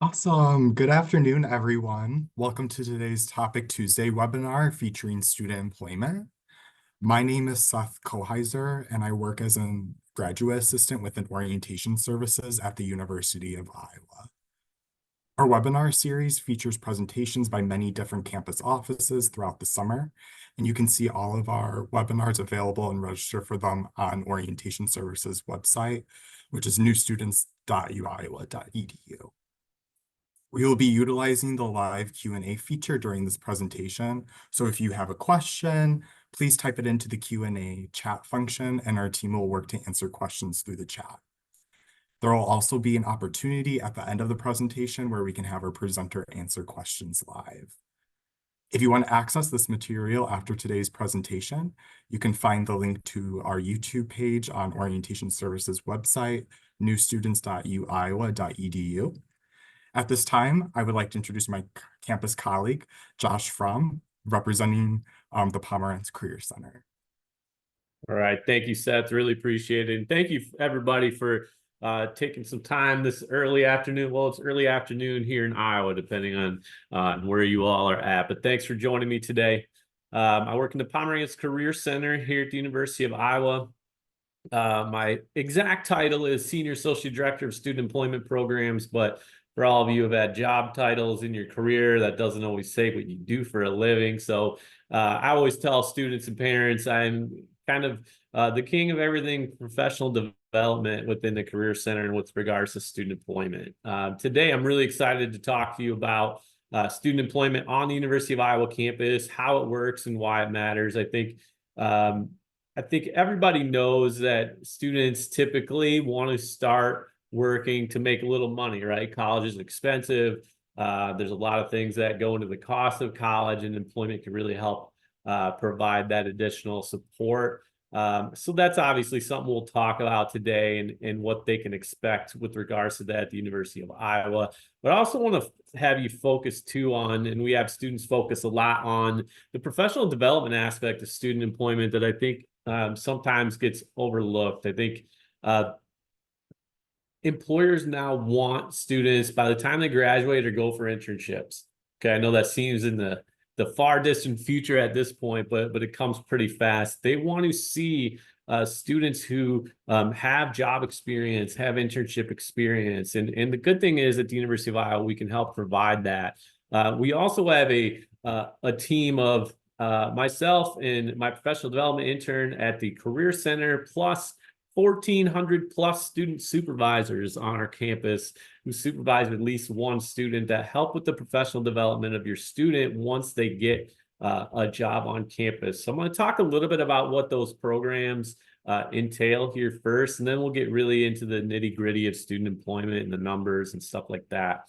Awesome. Good afternoon, everyone. Welcome to today's Topic Tuesday webinar featuring student employment. My name is Seth Koheiser, and I work as a graduate assistant within orientation services at the University of Iowa. Our webinar series features presentations by many different campus offices throughout the summer, and you can see all of our webinars available and register for them on orientation services website, which is newstudents.uiowa.edu. We will be utilizing the live Q&A feature during this presentation. So if you have a question, please type it into the Q&A chat function and our team will work to answer questions through the chat. There will also be an opportunity at the end of the presentation where we can have our presenter answer questions live. If you want to access this material after today's presentation, you can find the link to our YouTube page on Orientation Services website, newstudents.uiowa.edu. At this time, I would like to introduce my campus colleague, Josh Fromm, representing the Pomerantz Career Center. All right. Thank you, Seth. Really appreciate it. And thank you, everybody, for taking some time this early afternoon. Well, it's early afternoon here in Iowa, depending on where you all are at. But thanks for joining me today. I work in the Pomerantz Career Center here at the University of Iowa. My exact title is Senior Associate Director of Student Employment Programs, but for all of you who have had job titles in your career, that doesn't always say what you do for a living. So I always tell students and parents I'm kind of the king of everything professional development within the Career Center and with regards to student employment. Today, I'm really excited to talk to you about student employment on the University of Iowa campus, how it works and why it matters. I think everybody knows that students typically want to start working to make a little money, right? College is expensive. There's a lot of things that go into the cost of college, and employment can really help provide that additional support. So that's obviously something we'll talk about today and what they can expect with regards to that at the University of Iowa. But I also want to have you focus too on, and we have students focus a lot on the professional development aspect of student employment that I think sometimes gets overlooked. I think employers now want students by the time they graduate or go for internships. Okay, I know that seems in the far distant future at this point, but it comes pretty fast. They want to see students who have job experience, have internship experience. And the good thing is at the University of Iowa, we can help provide that. We also have a team of myself and my professional development intern at the Career Center, plus 1,400 plus student supervisors on our campus who supervise at least one student that help with the professional development of your student once they get a job on campus. So I'm going to talk a little bit about what those programs entail here first, and then we'll get really into the nitty-gritty of student employment and the numbers and stuff like that.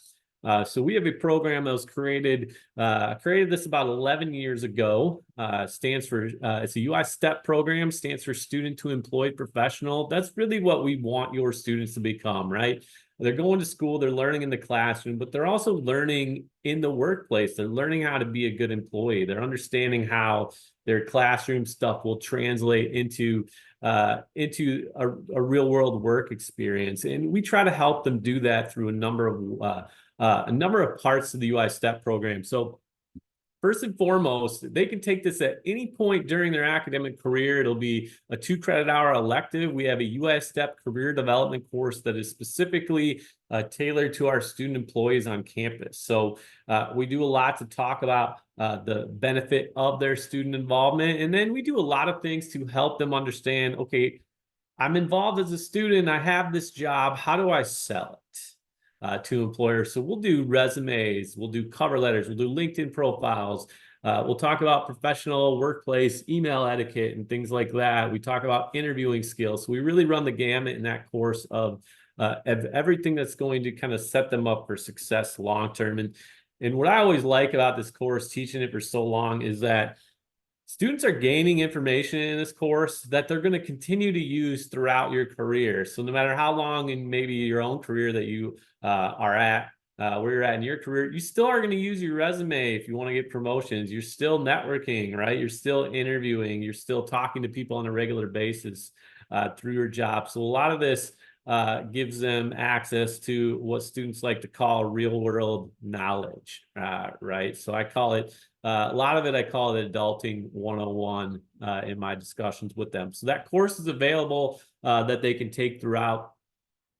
So we have a program that was created this about 11 years ago. Stands for it's a UI STEP program, stands for Student to Employed Professional. That's really what we want your students to become, right? They're going to school, they're learning in the classroom, but they're also learning in the workplace. They're learning how to be a good employee. They're understanding how their classroom stuff will translate into a real world work experience. And we try to help them do that through a number of parts of the UI STEP program. So first and foremost, they can take this at any point during their academic career. It'll be a 2-credit-hour elective. We have a UI STEP career development course that is specifically tailored to our student employees on campus. So we do a lot to talk about the benefit of their student involvement. And then we do a lot of things to help them understand, okay, I'm involved as a student. I have this job. How do I sell it to employers? So we'll do resumes, we'll do cover letters, we'll do LinkedIn profiles. We'll talk about professional workplace email etiquette and things like that. We talk about interviewing skills. So we really run the gamut in that course of everything that's going to kind of set them up for success long-term. And what I always like about this course, teaching it for so long, is that students are gaining information in this course that they're going to continue to use throughout your career. So no matter how long in maybe your own career that you are at, where you're at in your career, you still are going to use your resume if you want to get promotions. You're still networking, right? You're still interviewing. You're still talking to people on a regular basis through your job. So a lot of this gives them access to what students like to call real world knowledge, right? So I call it, a lot of it, I call it adulting 101 in my discussions with them. So that course is available that they can take throughout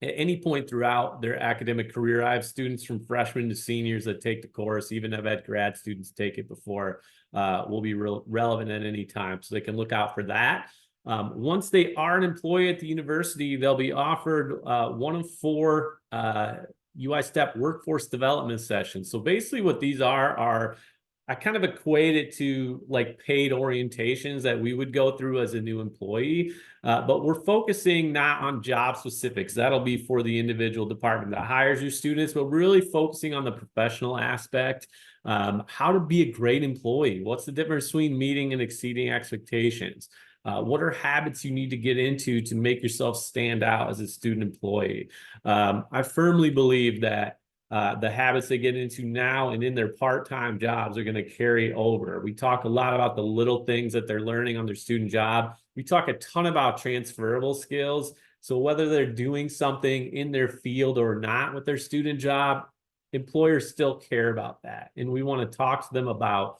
at any point throughout their academic career. I have students from freshmen to seniors that take the course. Even I've had grad students take it before. Will be relevant at any time, so they can look out for that. Once they are an employee at the university, they'll be offered one of 4 UI Step workforce development sessions. So basically what these are I kind of equate it to like paid orientations that we would go through as a new employee, but we're focusing not on job specifics. That'll be for the individual department that hires your students, but really focusing on the professional aspect, how to be a great employee. What's the difference between meeting and exceeding expectations? What are habits you need to get into to make yourself stand out as a student employee? I firmly believe that the habits they get into now and in their part-time jobs are going to carry over. We talk a lot about the little things that they're learning on their student job. We talk a ton about transferable skills. So whether they're doing something in their field or not with their student job, employers still care about that. And we want to talk to them about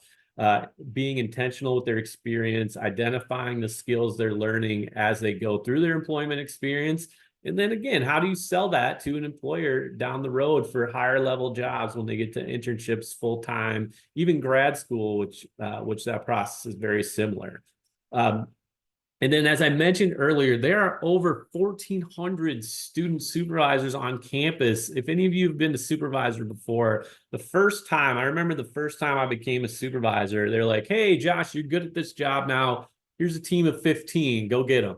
being intentional with their experience, identifying the skills they're learning as they go through their employment experience. And then again, how do you sell that to an employer down the road for higher level jobs when they get to internships, full time, even grad school, which that process is very similar. And then, as I mentioned earlier, there are over 1,400 student supervisors on campus. If any of you have been a supervisor before, I remember the first time I became a supervisor, they're like, "Hey, Josh, you're good at this job now. Here's a team of 15. Go get them."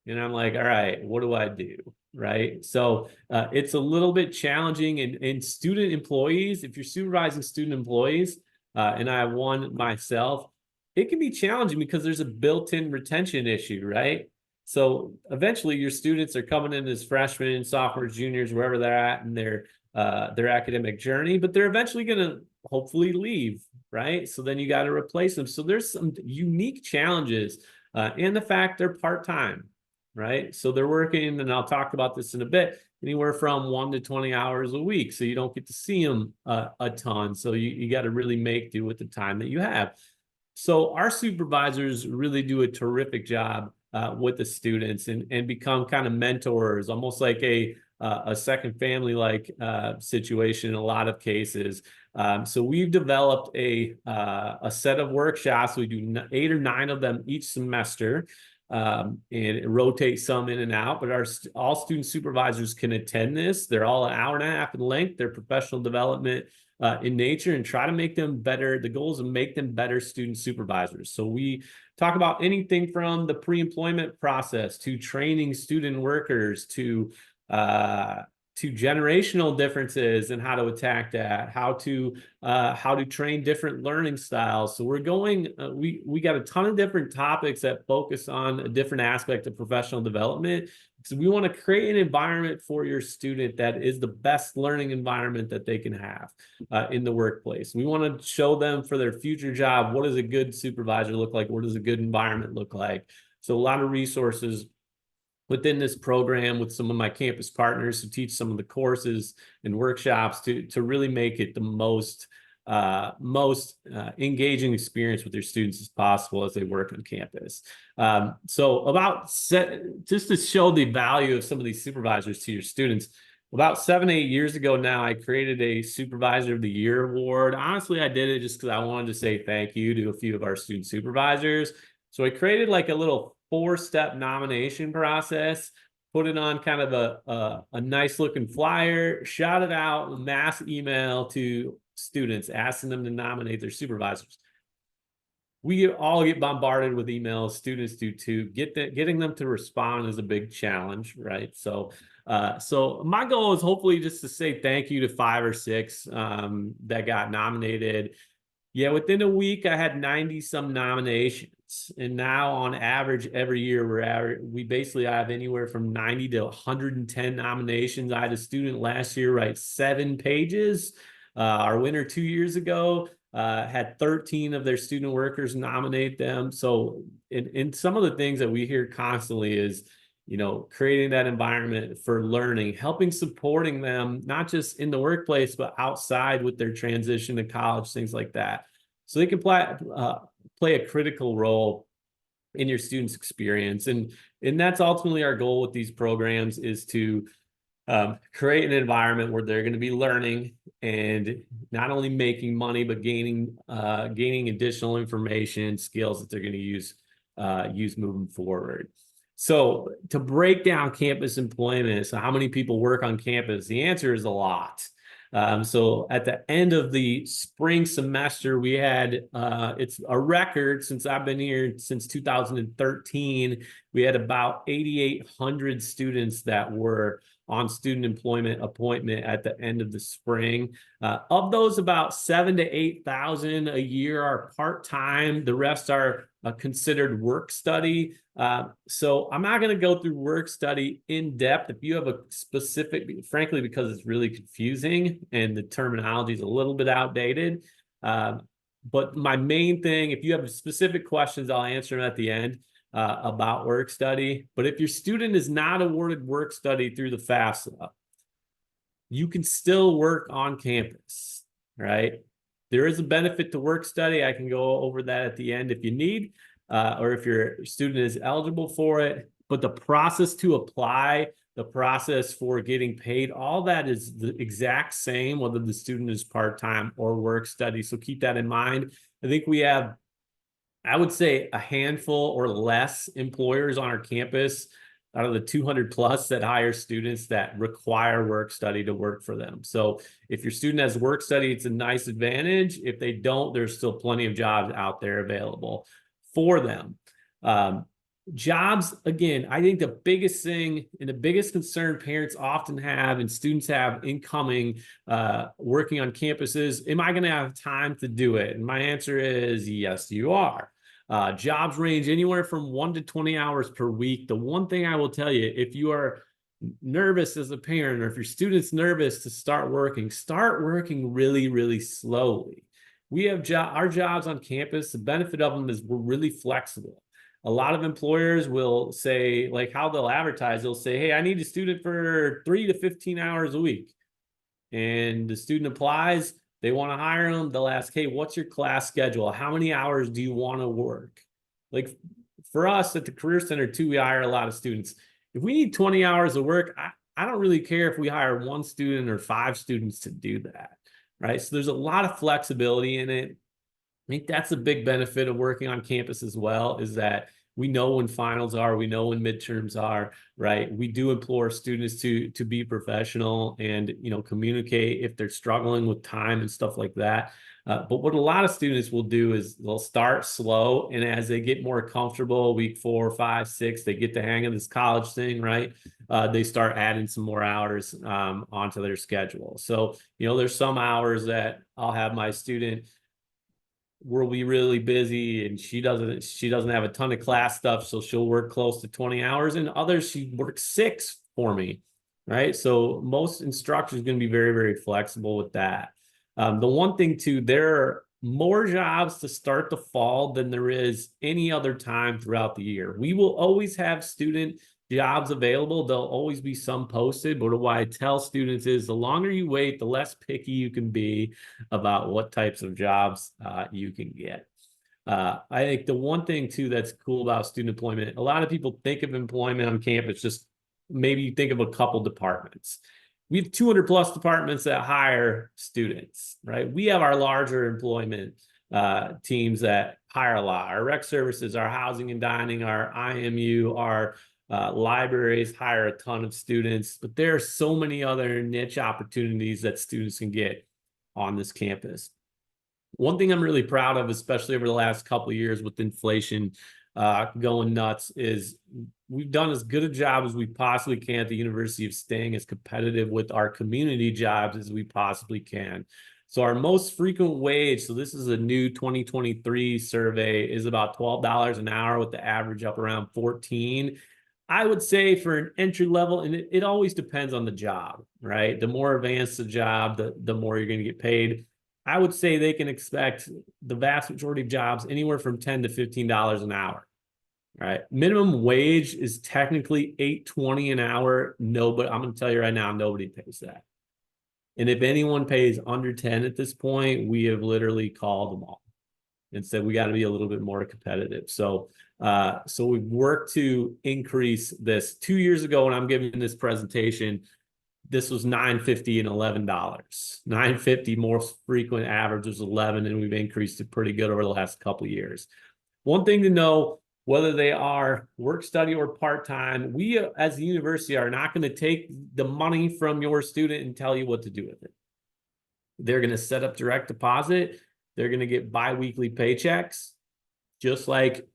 And I'm like, all right, what do I do? Right. So it's a little bit challenging. And student employees, if you're supervising student employees, and I have one myself, it can be challenging because there's a built-in retention issue, right? So eventually your students are coming in as freshmen, sophomores, juniors, wherever they're at in their academic journey, but they're eventually going to hopefully leave, right? So then you got to replace them. So there's some unique challenges and the fact they're part-time, right? So they're working, and I'll talk about this in a bit, anywhere from 1 to 20 hours a week. So you don't get to see them a ton. So you got to really make do with the time that you have. So our supervisors really do a terrific job with the students and become kind of mentors, almost like a second family like situation in a lot of cases. So we've developed a set of workshops. We do 8 or 9 of them each semester. And rotate some in and out, but all student supervisors can attend this. They're all an hour and a half in length. They're professional development in nature, and try to make them better. The goal is to make them better student supervisors. So we talk about anything from the pre-employment process to training student workers to generational differences and how to attack that, how to train different learning styles. So we're going, we got a ton of different topics that focus on a different aspect of professional development. So we want to create an environment for your student that is the best learning environment that they can have in the workplace. We want to show them for their future job, what does a good supervisor look like? What does a good environment look like? So a lot of resources within this program with some of my campus partners who teach some of the courses and workshops to really make it the most engaging experience with your students as possible as they work on campus. Just to show the value of some of these supervisors to your students, about 7-8 years ago now, I created a Supervisor of the Year award. Honestly, I did it just because I wanted to say thank you to a few of our student supervisors. So I created like a little 4-step nomination process, put it on kind of a nice looking flyer, shot it out, mass email to students, asking them to nominate their supervisors. We all get bombarded with emails. Students do too. Getting them to respond is a big challenge, right? So my goal is hopefully just to say thank you to 5 or 6 that got nominated. Yeah, within a week, I had 90 some nominations. And now on average, every year, we basically have anywhere from 90 to 110 nominations. I had a student last year write 7 pages. Our winner 2 years ago had 13 of their student workers nominate them. So in some of the things that we hear constantly is, creating that environment for learning, helping supporting them, not just in the workplace, but outside with their transition to college, things like that. So they can play a critical role in your students' experience. And that's ultimately our goal with these programs, is to create an environment where they're going to be learning and not only making money, but gaining additional information, skills that they're going to use moving forward. So to break down campus employment, so how many people work on campus? The answer is a lot. So at the end of the spring semester, we had, it's a record since I've been here since 2013, we had about 8,800 students that were on student employment appointment at the end of the spring. Of those, about 7,000 to 8,000 a year are part-time. The rest are considered work study. So I'm not going to go through work study in depth. If you have a specific, frankly, because it's really confusing and the terminology is a little bit outdated. But my main thing, if you have specific questions, I'll answer them at the end about work study. But if your student is not awarded work study through the FAFSA, you can still work on campus, right? There is a benefit to work study. I can go over that at the end if you need, or if your student is eligible for it. But the process to apply, the process for getting paid, all that is the exact same, whether the student is part-time or work study. So keep that in mind. I think we have, I would say, a handful or less employers on our campus out of the 200 plus that hire students that require work study to work for them. So if your student has work study, it's a nice advantage. If they don't, there's still plenty of jobs out there available for them. Jobs, again, I think the biggest thing and the biggest concern parents often have and students have incoming working on campuses, am I going to have time to do it? And my answer is yes, you are. Jobs range anywhere from 1 to 20 hours per week. The one thing I will tell you, if you are nervous as a parent, or if your student's nervous to start working really, really slowly. We have our jobs on campus. The benefit of them is we're really flexible. A lot of employers will say, like how they'll advertise, they'll say, hey, I need a student for 3 to 15 hours a week. And the student applies, they want to hire them. They'll ask, hey, what's your class schedule? How many hours do you want to work? Like for us at the Career Center too, we hire a lot of students. If we need 20 hours of work, I don't really care if we hire 1 student or 5 students to do that, right? So there's a lot of flexibility in it. I think that's a big benefit of working on campus as well, is that we know when finals are, we know when midterms are, right? We do implore students to be professional and, communicate if they're struggling with time and stuff like that. But what a lot of students will do is they'll start slow, and as they get more comfortable, week 4, 5, 6, they get the hang of this college thing, right? They start adding some more hours onto their schedule. So, there's some hours that I'll have my student will be really busy and she doesn't have a ton of class stuff, so she'll work close to 20 hours, and others she works 6 for me, right? So most instructors are going to be very, very flexible with that. The one thing too, there are more jobs to start the fall than there is any other time throughout the year. We will always have student jobs available. There'll always be some posted, but what I tell students is the longer you wait, the less picky you can be about what types of jobs you can get. I think the one thing too that's cool about student employment, a lot of people think of employment on campus, just maybe you think of a couple departments. We have 200 plus departments that hire students, right? We have our larger employment teams that hire a lot. Our rec services, our housing and dining, our IMU, our libraries hire a ton of students, but there are so many other niche opportunities that students can get on this campus. One thing I'm really proud of, especially over the last couple of years with inflation going nuts, is we've done as good a job as we possibly can at the university of staying as competitive with our community jobs as we possibly can. So our most frequent wage, so this is a new 2023 survey, is about $12 an hour with the average up around 14. I would say for an entry level, and it always depends on the job, right? The more advanced the job, the more you're going to get paid. I would say they can expect the vast majority of jobs anywhere from $10 to $15 an hour, right? Minimum wage is technically $8.20 an hour. No, but I'm going to tell you right now, nobody pays that. And if anyone pays under 10 at this point, we have literally called them all and said we got to be a little bit more competitive. So we've worked to increase this. 2 years ago, when I'm giving this presentation, this was $9.50 and $11. $9.50 most frequent average was 11, and we've increased it pretty good over the last couple of years. One thing to know, whether they are work study or part-time, we as a university are not going to take the money from your student and tell you what to do with it. They're going to set up direct deposit. They're going to get bi-weekly paychecks, just like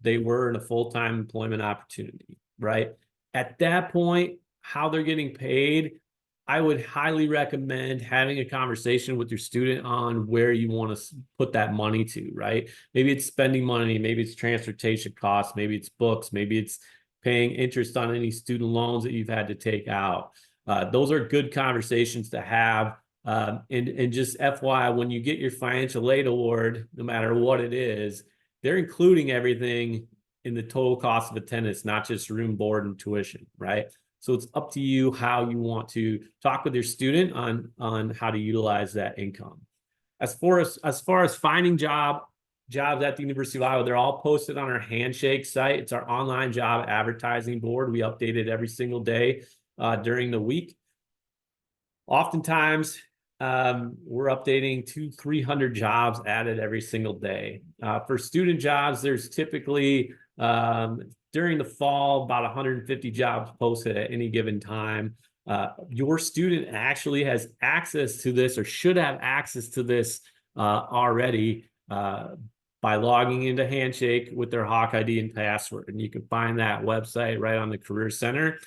they were in a full-time employment opportunity, right? At that point, how they're getting paid, I would highly recommend having a conversation with your student on where you want to put that money to, right? Maybe it's spending money, maybe it's transportation costs, maybe it's books, maybe it's paying interest on any student loans that you've had to take out. Those are good conversations to have. And just FYI, when you get your financial aid award, no matter what it is, they're including everything in the total cost of attendance, not just room, board, and tuition, right? So it's up to you how you want to talk with your student on how to utilize that income. As far as finding jobs at the University of Iowa, they're all posted on our Handshake site. It's our online job advertising board. We update it every single day during the week. Oftentimes, we're updating 200-300 jobs added every single day. For student jobs, there's typically during the fall about 150 jobs posted at any given time. Your student actually has access to this, or should have access to this already by logging into Handshake with their Hawk ID and password. And you can find that website right on the Career Center.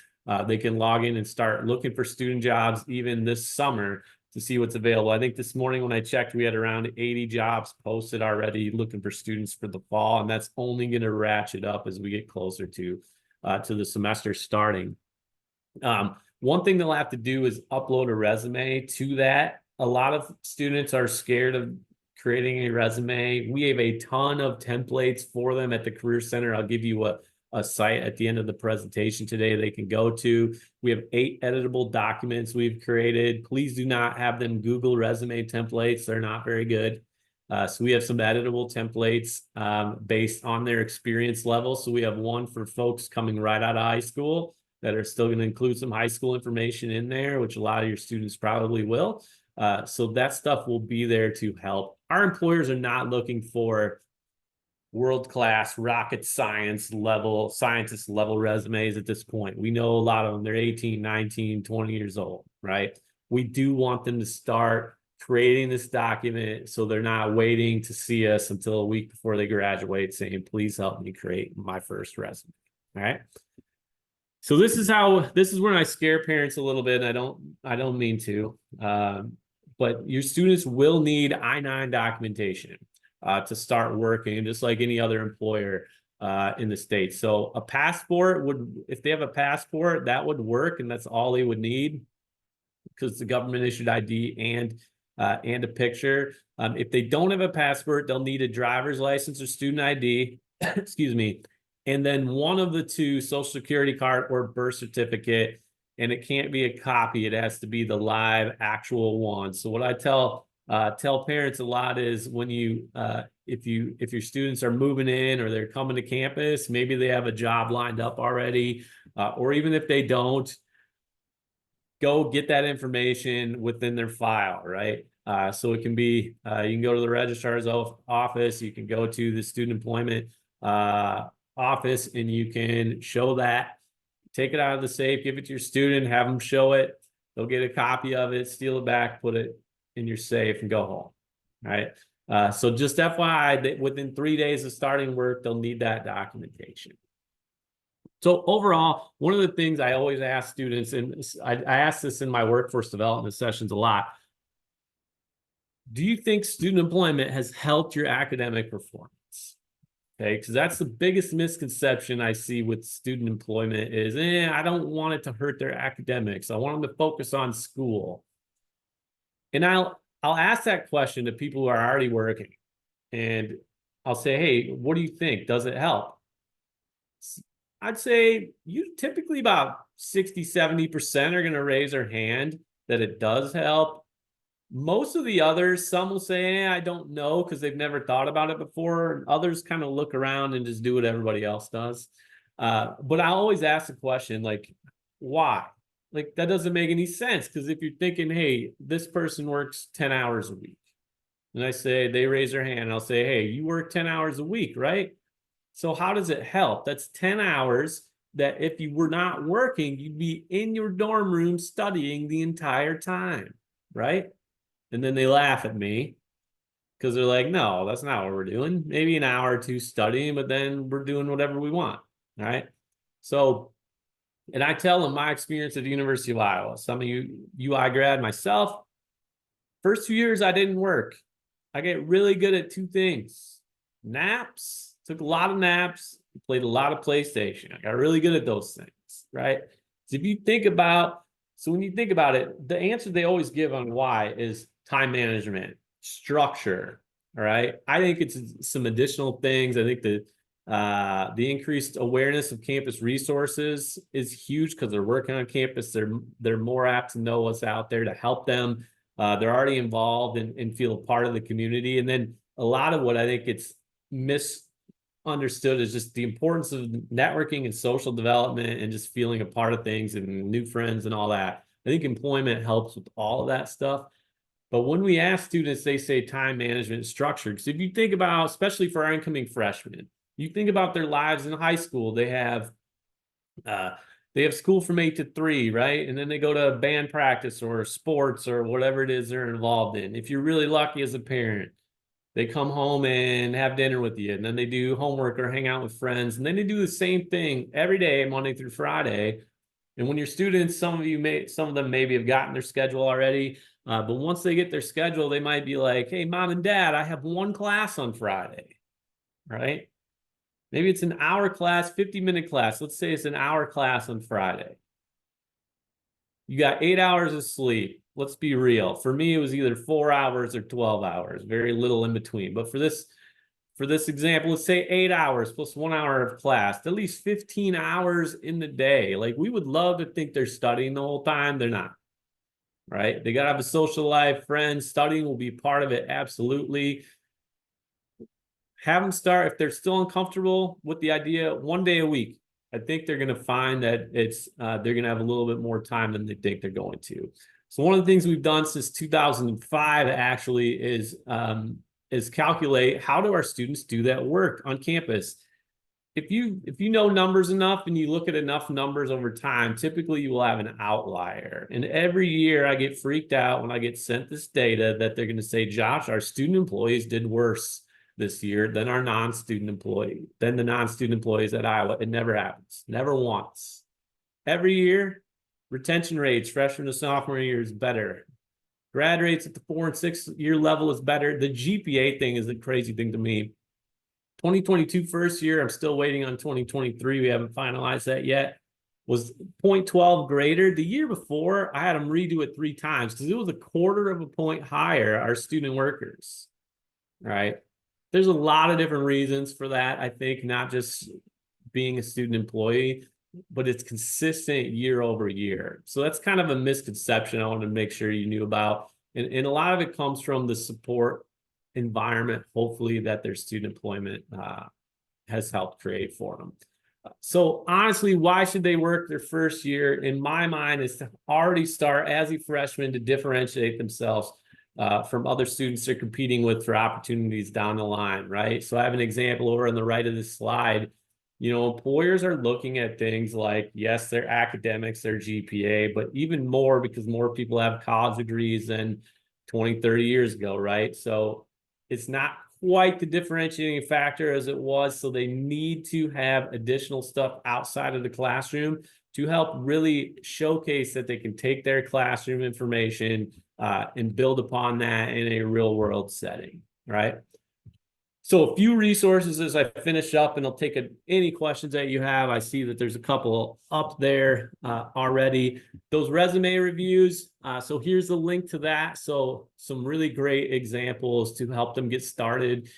They can log in and start looking for student jobs even this summer to see what's available. I think this morning when I checked, we had around 80 jobs posted already looking for students for the fall, and that's only going to ratchet up as we get closer to the semester starting. One thing they'll have to do is upload a resume to that. A lot of students are scared of creating a resume. We have a ton of templates for them at the Career Center. I'll give you a site at the end of the presentation today they can go to. We have 8 editable documents we've created. Please do not have them Google resume templates. They're not very good. So we have some editable templates based on their experience level. So we have one for folks coming right out of high school that are still going to include some high school information in there, which a lot of your students probably will. So that stuff will be there to help. Our employers are not looking for world-class rocket scientist level resumes at this point. We know a lot of them, they're 18, 19, 20 years old, right? We do want them to start creating this document so they're not waiting to see us until a week before they graduate saying, please help me create my first resume, all right? So this is when I scare parents a little bit, and I don't mean to, but your students will need I-9 documentation to start working, just like any other employer in the state. So a passport if they have a passport, that would work, and that's all they would need because it's a government issued ID and a picture. If they don't have a passport, they'll need a driver's license or student ID, excuse me, and then one of the two, Social Security card or birth certificate, and it can't be a copy. It has to be the live actual one. So what I tell parents a lot is when if your students are moving in or they're coming to campus, maybe they have a job lined up already, or even if they don't, go get that information within their file, right? So it can be, you can go to the registrar's office, you can go to the student employment office, and you can show that, take it out of the safe, give it to your student, have them show it. They'll get a copy of it, steal it back, put it in your safe, and go home. All right. So just FYI, that within 3 days of starting work, they'll need that documentation. So overall, one of the things I always ask students, and I ask this in my workforce development sessions a lot, do you think student employment has helped your academic performance? Okay, because that's the biggest misconception I see with student employment is, I don't want it to hurt their academics. I want them to focus on school. And I'll ask that question to people who are already working. And I'll say, hey, what do you think? Does it help? I'd say you typically about 60-70% are going to raise their hand that it does help. Most of the others, some will say, I don't know, because they've never thought about it before. Others kind of look around and just do what everybody else does. But I always ask the question, like, why? Like, that doesn't make any sense. Because if you're thinking, hey, this person works 10 hours a week, and I say, they raise their hand, and I'll say, hey, you work 10 hours a week, right? So how does it help? That's 10 hours that if you were not working, you'd be in your dorm room studying the entire time, right? And then they laugh at me because they're like, no, that's not what we're doing. Maybe an hour or two studying, but then we're doing whatever we want, right? So, and I tell them my experience at the University of Iowa. Some of you UI grad, myself, first 2 years I didn't work. I get really good at two things: naps, took a lot of naps, played a lot of PlayStation. I got really good at those things, right? So if you think about, so when you think about it, the answer they always give on why is time management, structure, all right? I think it's some additional things. I think the increased awareness of campus resources is huge because they're working on campus. They're more apt to know what's out there to help them. They're already involved and feel a part of the community. And then a lot of what I think it's misunderstood is just the importance of networking and social development and just feeling a part of things and new friends and all that. I think employment helps with all of that stuff. But when we ask students, they say time management structure. Because if you think about, especially for our incoming freshmen, you think about their lives in high school, they have school from 8 to 3, right? And then they go to band practice or sports or whatever it is they're involved in. If you're really lucky as a parent, they come home and have dinner with you, and then they do homework or hang out with friends, and then they do the same thing every day, Monday through Friday. And when you're students, some of them maybe have gotten their schedule already. But once they get their schedule, they might be like, hey, mom and dad, I have one class on Friday, right? Maybe it's an hour class, 50-minute class. Let's say it's an hour class on Friday. You got 8 hours of sleep. Let's be real. For me, it was either 4 hours or 12 hours, very little in between. But for this example, let's say 8 hours plus 1 hour of class, at least 15 hours in the day. Like, we would love to think they're studying the whole time. They're not, right? They got to have a social life, friends. Studying will be part of it, absolutely. Have them start, if they're still uncomfortable with the idea, 1 day a week. I think they're going to find that they're going to have a little bit more time than they think they're going to. So one of the things we've done since 2005 actually is calculate, how do our students do that work on campus? If you know numbers enough and you look at enough numbers over time, typically you will have an outlier. And every year I get freaked out when I get sent this data that they're going to say, Josh, our student employees did worse this year than our non-student employees at Iowa. It never happens, never once. Every year, retention rates, freshman to sophomore year is better. Grad rates at the 4 and 6 year level is better. The GPA thing is the crazy thing to me. 2022 first year, I'm still waiting on 2023. We haven't finalized that yet. Was 0.12 greater. The year before, I had them redo it 3 times because it was a 1/4 of a point higher, our student workers, right? There's a lot of different reasons for that. I think not just being a student employee, but it's consistent year over year. So that's kind of a misconception I wanted to make sure you knew about. And a lot of it comes from the support environment, hopefully, that their student employment has helped create for them. So honestly, why should they work their first year? In my mind, is to already start as a freshman to differentiate themselves from other students they're competing with for opportunities down the line, right? So I have an example over on the right of this slide. You know, employers are looking at things like, yes, their academics, their GPA, but even more because more people have college degrees than 20, 30 years ago, right? So it's not quite the differentiating factor as it was. So they need to have additional stuff outside of the classroom to help really showcase that they can take their classroom information and build upon that in a real world setting, right? So a few resources as I finish up, and I'll take any questions that you have. I see that there's a couple up there already. Those resume reviews. So here's the link to that. So some really great examples to help them get started.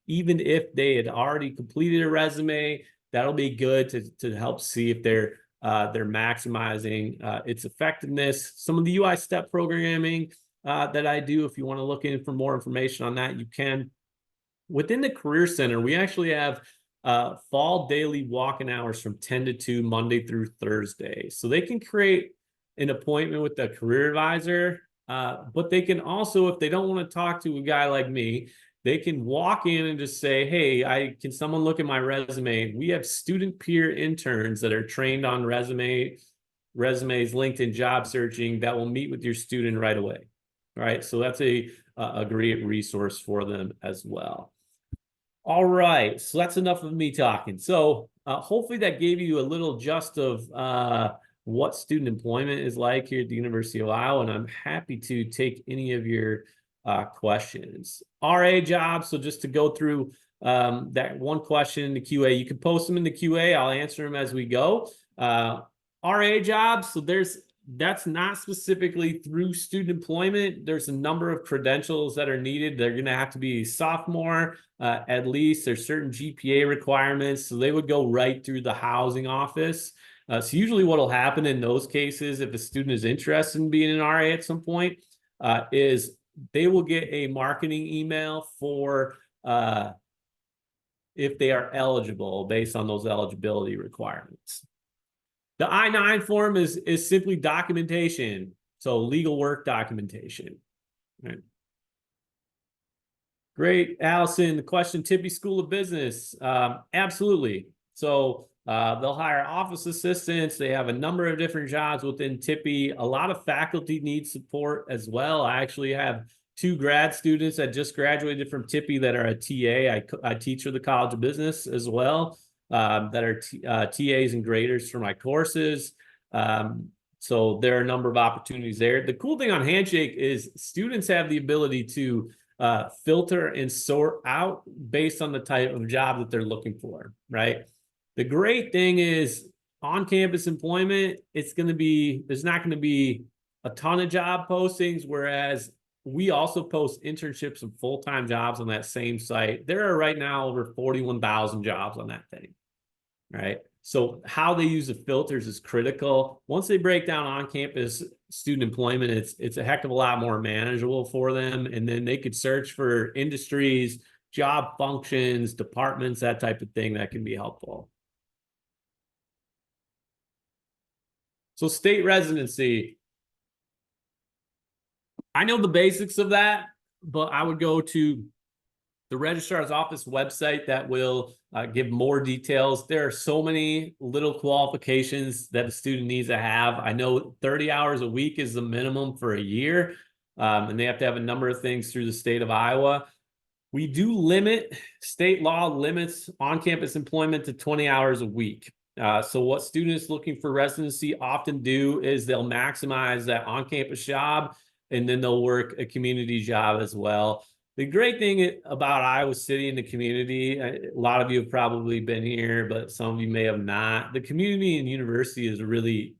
Even if they had already completed a resume, That'll be good to help see if they're maximizing its effectiveness. Some of the UI step programming that I do, if you want to look in for more information on that, you can. Within the Career Center, we actually have fall daily walk-in hours from 10 to 2, Monday through Thursday. So they can create an appointment with the career advisor, but they can also, if they don't want to talk to a guy like me, they can walk in and just say, hey, can someone look at my resume? We have student peer interns that are trained on resumes, LinkedIn job searching that will meet with your student right away. All right, so that's a great resource for them as well. All right, so that's enough of me talking. So hopefully that gave you a little gist of what student employment is like here at the University of Iowa, and I'm happy to take any of your questions. RA jobs, so just to go through that one question in the QA, you can post them in the QA, I'll answer them as we go. RA jobs, so that's not specifically through student employment. There's a number of credentials that are needed. They're going to have to be sophomore, at least. There's certain GPA requirements, so they would go right through the housing office. So usually what will happen in those cases, if a student is interested in being an RA at some point, is they will get a marketing email for if they are eligible based on those eligibility requirements. The I-9 form is simply documentation, so legal work documentation. Right. Great, Allison. The question: Tippy School of Business. Absolutely. So they'll hire office assistants. They have a number of different jobs within Tippy. A lot of faculty need support as well. I actually have 2 grad students that just graduated from Tippy that are a TA. I teach for the College of Business as well. That are TAs and graders for my courses. So there are a number of opportunities there. The cool thing on Handshake is students have the ability to filter and sort out based on the type of job that they're looking for, right? The great thing is on-campus employment, there's not going to be a ton of job postings, whereas we also post internships and full-time jobs on that same site. There are right now over 41,000 jobs on that thing, right? So how they use the filters is critical. Once they break down on-campus student employment, it's a heck of a lot more manageable for them. And then they could search for industries, job functions, departments, that type of thing that can be helpful. So state residency. I know the basics of that, but I would go to the registrar's office website that will give more details. There are so many little qualifications that a student needs to have. I know 30 hours a week is the minimum for a year, and they have to have a number of things through the state of Iowa. We do state law limits on-campus employment to 20 hours a week. So what students looking for residency often do is they'll maximize that on-campus job, and then they'll work a community job as well. The great thing about Iowa City and the community, a lot of you have probably been here, but some of you may have not. The community and university is really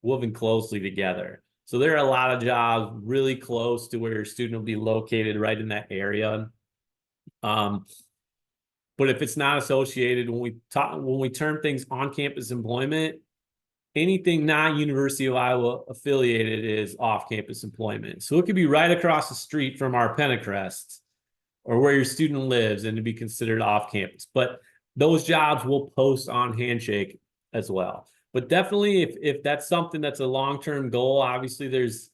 woven closely together. So there are a lot of jobs really close to where your student will be located, right in that area. But if it's not associated, when we term things on-campus employment, anything not University of Iowa affiliated is off-campus employment. So it could be right across the street from our Pentecrest or where your student lives and to be considered off-campus. But those jobs will post on Handshake as well. But definitely, if that's something that's a long-term goal, obviously there's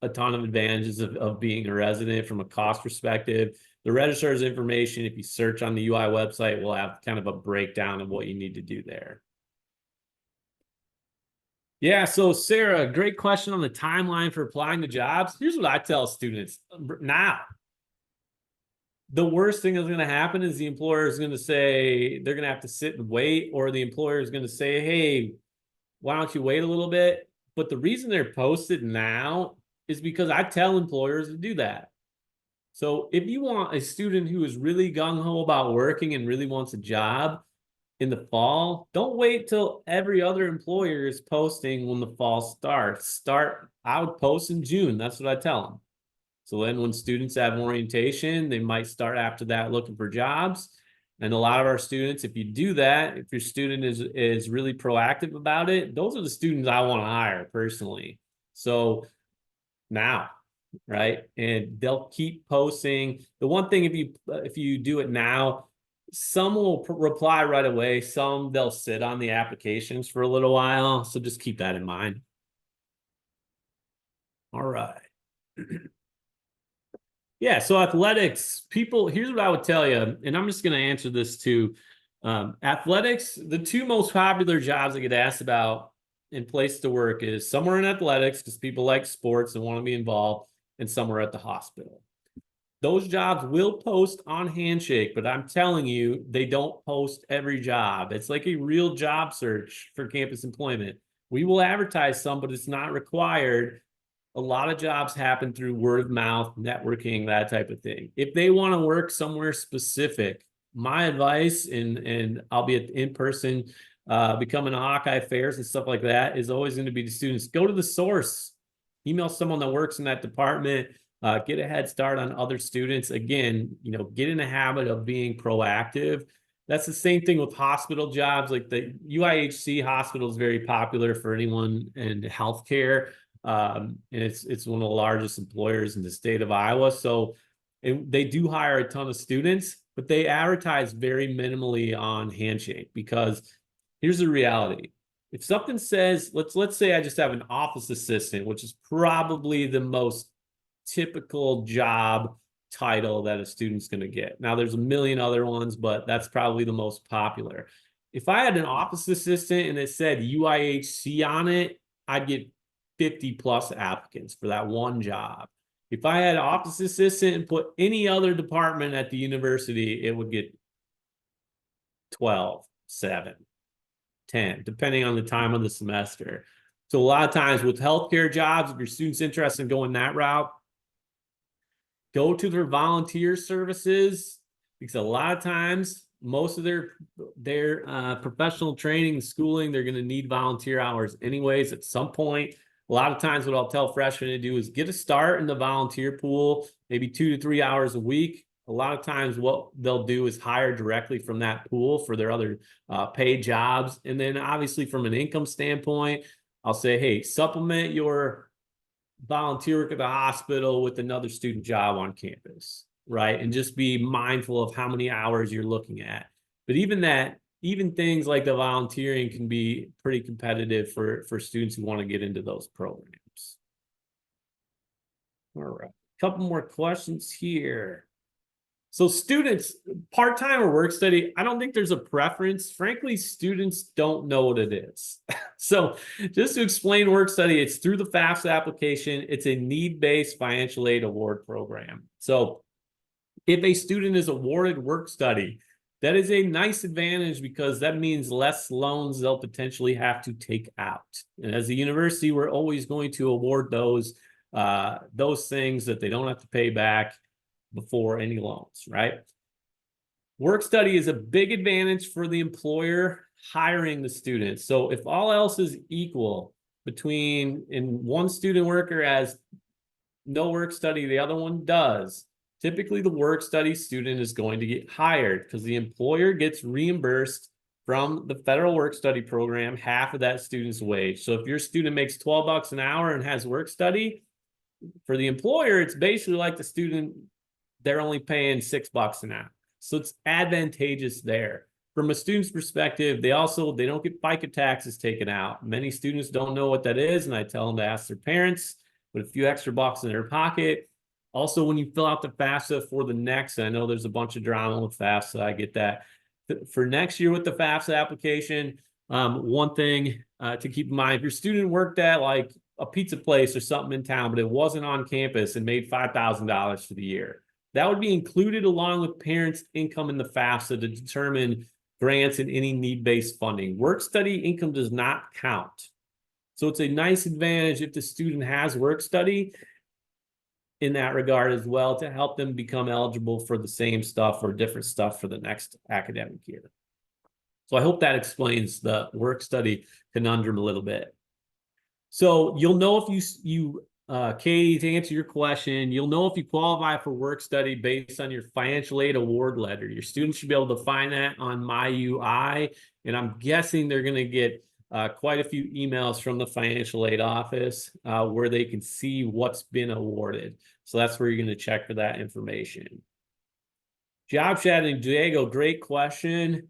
a ton of advantages of being a resident from a cost perspective. The registrar's information, if you search on the UI website, will have kind of a breakdown of what you need to do there. Yeah, so Sarah, great question on the timeline for applying to jobs. Here's what I tell students now. The worst thing that's going to happen is the employer is going to say they're going to have to sit and wait, or the employer is going to say, hey, why don't you wait a little bit? But the reason they're posted now is because I tell employers to do that. So if you want a student who is really gung-ho about working and really wants a job in the fall, don't wait till every other employer is posting when the fall starts. I would post in June. That's what I tell them. So then when students have orientation, they might start after that looking for jobs. And a lot of our students, if you do that, if your student is really proactive about it, those are the students I want to hire personally. So now, right? And they'll keep posting. The one thing, if you do it now, some will reply right away. Some they'll sit on the applications for a little while. So just keep that in mind. All right. Yeah, so athletics, people, here's what I would tell you, and I'm just going to answer this too. Athletics, the two most popular jobs I get asked about in place to work is somewhere in athletics, because people like sports and want to be involved, and somewhere at the hospital. Those jobs will post on Handshake, but I'm telling you, they don't post every job. It's like a real job search for campus employment. We will advertise some, but it's not required. A lot of jobs happen through word of mouth, networking, that type of thing. If they want to work somewhere specific, my advice, and I'll be at in person, becoming a Hawkeye fairs and stuff like that, is always going to be to students. Go to the source, email someone that works in that department, get a head start on other students. Again, get in the habit of being proactive. That's the same thing with hospital jobs. Like the UIHC hospital is very popular for anyone in healthcare. And it's one of the largest employers in the state of Iowa. So they do hire a ton of students, but they advertise very minimally on Handshake, because here's the reality. If something says, let's say I just have an office assistant, which is probably the most typical job title that a student's going to get. Now, there's a million other ones, but that's probably the most popular. If I had an office assistant and it said UIHC on it, I'd get 50 plus applicants for that one job. If I had an office assistant and put any other department at the university, it would get 12, 7, 10, depending on the time of the semester. So a lot of times with healthcare jobs, if your student's interested in going that route, go to their volunteer services, because a lot of times most of their professional training and schooling, they're going to need volunteer hours anyways at some point. A lot of times what I'll tell freshmen to do is get a start in the volunteer pool, maybe 2 to 3 hours a week. A lot of times what they'll do is hire directly from that pool for their other paid jobs. And then obviously from an income standpoint, I'll say, hey, supplement your volunteer work at the hospital with another student job on campus, right? And just be mindful of how many hours you're looking at. But even things like the volunteering can be pretty competitive for students who want to get into those programs. All right, a couple more questions here. So students, part-time or work study, I don't think there's a preference. Frankly, students don't know what it is. So just to explain work study, it's through the FAFSA application. It's a need-based financial aid award program. So if a student is awarded work study, that is a nice advantage, because that means less loans they'll potentially have to take out. And as a university, we're always going to award those things that they don't have to pay back before any loans, right? Work study is a big advantage for the employer hiring the students. So if all else is equal between one student worker has no work study, the other one does, typically the work study student is going to get hired, because the employer gets reimbursed from the federal work study program half of that student's wage. So if your student makes 12 bucks an hour and has work study, for the employer, it's basically like the student, they're only paying $6 an hour. So it's advantageous there. From a student's perspective, they don't get FICA taxes taken out. Many students don't know what that is, and I tell them to ask their parents, put a few extra bucks in their pocket. Also, when you fill out the FAFSA for the next, I know there's a bunch of drama with FAFSA, I get that. For next year with the FAFSA application, one thing to keep in mind, if your student worked at like a pizza place or something in town, but it wasn't on campus and made $5,000 for the year, that would be included along with parents' income in the FAFSA to determine grants and any need-based funding. Work study income does not count. So it's a nice advantage if the student has work study in that regard as well, to help them become eligible for the same stuff or different stuff for the next academic year. So I hope that explains the work study conundrum a little bit. So you'll know if you Katie, to answer your question, you'll know if you qualify for work study based on your financial aid award letter. Your students should be able to find that on My UI, and I'm guessing they're going to get quite a few emails from the financial aid office where they can see what's been awarded. So that's where you're going to check for that information. Job shadowing, Diego, great question.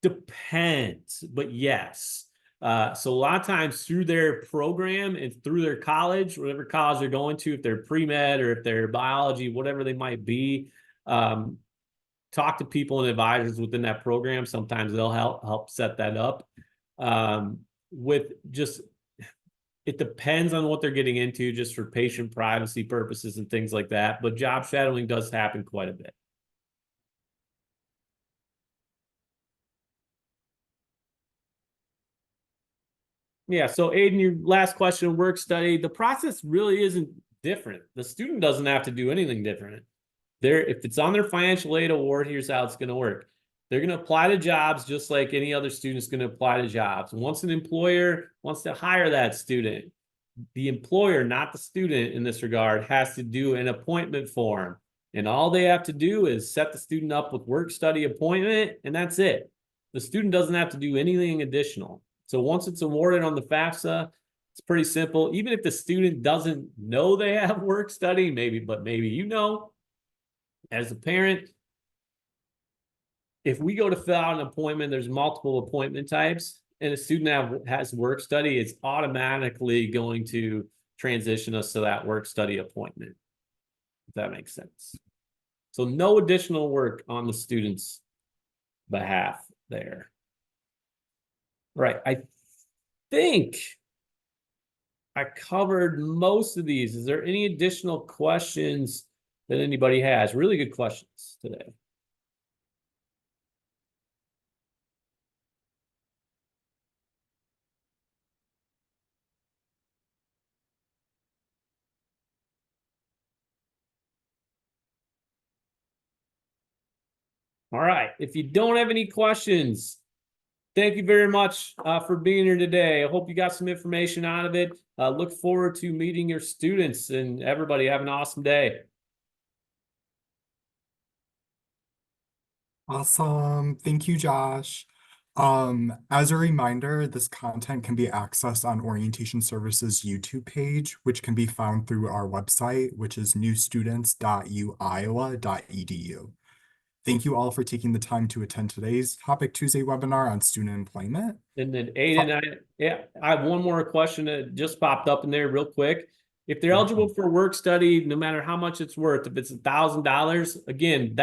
Depends, but yes. So a lot of times through their program and through their college, whatever college they're going to, if they're pre-med or if they're biology, whatever they might be, talk to people and advisors within that program. Sometimes they'll help set that up. With just, it depends on what they're getting into, just for patient privacy purposes and things like that. But job shadowing does happen quite a bit. Yeah, so Aiden, your last question, work study, the process really isn't different. The student doesn't have to do anything different. If it's on their financial aid award, here's how it's going to work. They're going to apply to jobs just like any other student's going to apply to jobs. Once an employer wants to hire that student, the employer, not the student in this regard, has to do an appointment form. And all they have to do is set the student up with work study appointment, and that's it. The student doesn't have to do anything additional. So once it's awarded on the FAFSA, it's pretty simple. Even if the student doesn't know they have work study, but maybe you know, as a parent, if we go to fill out an appointment, there's multiple appointment types, and a student has work study, it's automatically going to transition us to that work study appointment, if that makes sense. So no additional work on the student's behalf there. Right. I think I covered most of these. Is there any additional questions that anybody has? Really good questions today. All right. If you don't have any questions, thank you very much for being here today. I hope you got some information out of it. Look forward to meeting your students, and everybody have an awesome day. Awesome. Thank you, Josh. As a reminder, this content can be accessed on Orientation Services YouTube page, which can be found through our website, which is newstudents.uiowa.edu. Thank you all for taking the time to attend today's Topic Tuesday webinar on student employment. And then Aiden, I have one more question that just popped up in there real quick. If they're eligible for work study, no matter how much it's worth, if it's $1,000, again,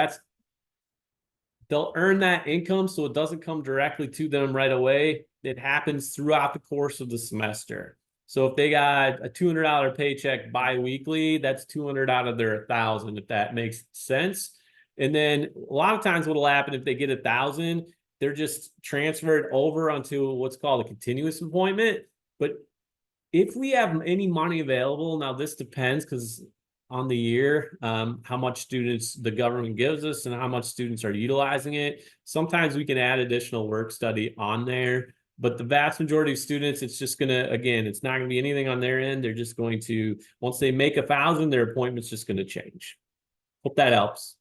they'll earn that income, so it doesn't come directly to them right away. It happens throughout the course of the semester. So if they got a $200 paycheck bi-weekly, that's 200 out of their 1,000, if that makes sense. And then a lot of times what'll happen if they get 1,000, they're just transferred over onto what's called a continuous appointment. But if we have any money available, now this depends because on the year, how much students the government gives us and how much students are utilizing it. Sometimes we can add additional work study on there, but the vast majority of students, it's just gonna, again, it's not gonna be anything on their end. They're just going to, once they make 1,000, their appointment's just gonna change. Hope that helps.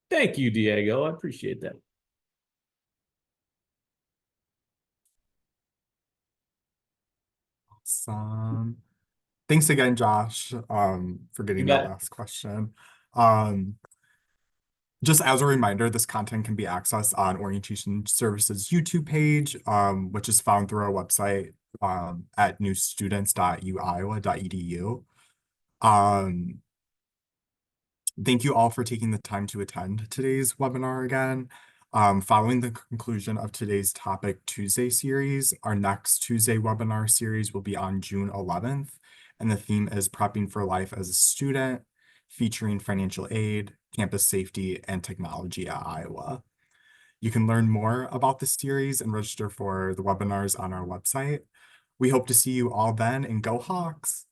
Thank you, Diego. I appreciate that. Awesome. Thanks again, Josh, for getting You that bet. last question. Just as a reminder, this content can be accessed on Orientation Services YouTube page, which is found through our website at newstudents.uiowa.edu. Thank you all for taking the time to attend today's webinar again. Following the conclusion of today's Topic Tuesday series, our next Tuesday webinar series will be on June 11th, and the theme is Prepping for Life as a Student, featuring financial aid, campus safety, and technology at Iowa. You can learn more about the series and register for the webinars on our website. We hope to see you all then, and go Hawks!